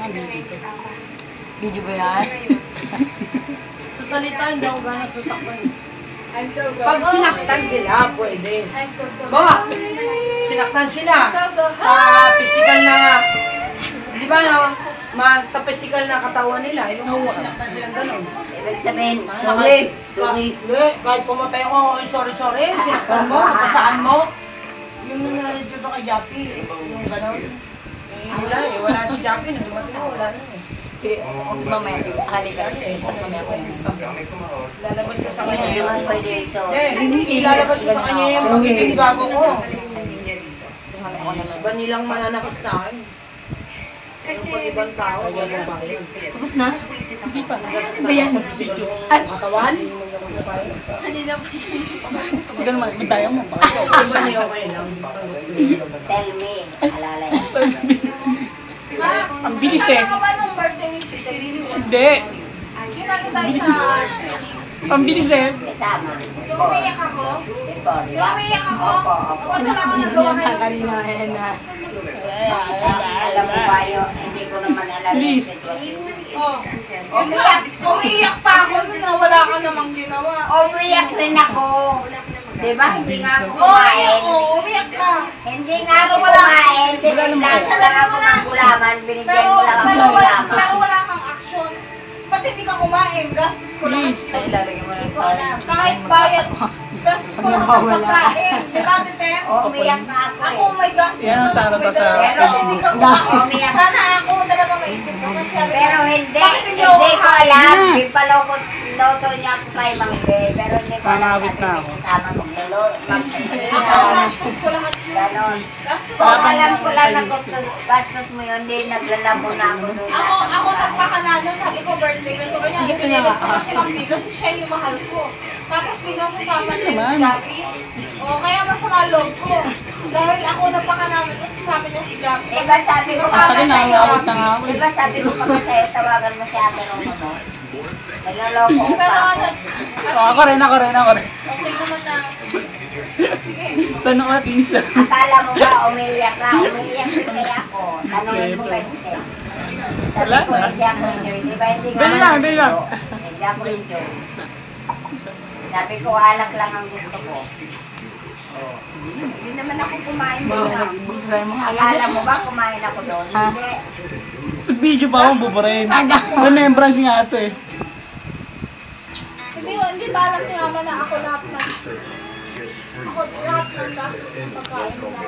Video ba yan? Sa salita, hindi ako gano'n sasaktan. I'm so sorry. Pag sinaktan sila, pwede. I'm so sorry. Bawa, sinaktan sila. So Sa physical na, di ba no? Sa physical na katawan nila, yung sinaktan silang gano'n. Ibig sabihin, Sorry. Hindi, kahit pumatay ako, sorry, sinaktan mo, napasaan mo. Yung nangyari dito kay Jappy, yung gano'n. Wala si Jappy, dumating ko, wala na eh. Mamaya, halika. Tapos mamaya ko yun. Lalabas siya sa hindi kanya naman yung... pwede so. Hindi, lalabas siya sa kanya yung magiging gago ko. Tapos mamaya ko naman. Iba nilang mananakot sa akin. Pero pag ibang tao, wala ba yun? Tapos na? Hindi pa. Ano ba yan? Katawan? Kanina pa siya. Hindi ka naman, tayo mo. Iba niya okay lang. Tell me, alala yan. Ang bilis eh. Ano ba nung birthday ni Peter? Hindi. Ginano tayo sa... Ang bilis eh. Tama. Yung umiyak ako? Yung umiyak ako? Opo. Huwag na ako nagawa kayo. Kanina na. Alam mo ba yun, hindi ko naman alam yung Please. sitwasyon. Oh. Umiyak pa ako nung wala ka namang ginawa. Umiyak rin ako. Diba? Hindi nga ako Umiyak kumain. ko, umiyak ka. Hindi nga ako kumain. Binigyan lang ako ng gulaman. Binigyan mo lang ako ng gulaman. Pero wala kang action. Ba't hindi ka kumain? Gastos ko lang. Please. Ay, ilalagay mo na sa Kahit bayad, gastos ko lang ng pagkain. Di ba, Tete? Umiyak nga ako Ako eh. may gastos. Yan ang sarap may sa dalawa. Pero hindi ka kumain. Umiyak. Sana ako talaga maisip ko. Kasi sabi Pero ko, hindi. bakit Hindi hindi ako ko kakain? alam. Ipaloko loto niya ako kay Mang Bel. Pero hindi ko alam. Mamawit na ako. Kasama maglolo. Ako, gastos ko lahat yun. Ganon. Gastos ko Kung lahat. alam ko lang na gastos mo yun, hindi naglalabo na ako doon. Ako nagpakanano, sabi ko birthday, ganito ganyan. Pinilit ko kasi Ma'am B, kasi siya yung mahal ko. Tapos biglang sasama niya yung Jappy. O kaya masama loob ko. Dahil ako nagpakanano, tapos sasama niya si Jappy. Diba sabi ko Kasama Tagal niya na, si awit na Jappy. nga ako eh. Diba sabi ko pa sa'yo, tawagan mo si Ate Roma mo. Naloloko ko Pero pa ano, ako. Oh, ako rin. okay naman na. Sige. Saan ako tinis ah? Akala mo ba umiiyak ka? Umiiyak rin kaya ako. Tanungin mo kay Michelle. Sabi Wala ko, na. hindi ako enjoy. Diba hindi ka Dali lang, dali lang. Hindi ako enjoy. Sabi ko, alak lang ang gusto ko. Hindi naman ako kumain doon. Akala mo ba kumain ako doon? Hindi. Video pa ako buburin. Remembrance nga ito eh. Hindi ba alam ni Mama na ako lahat ng gastos ng pagkain mo na.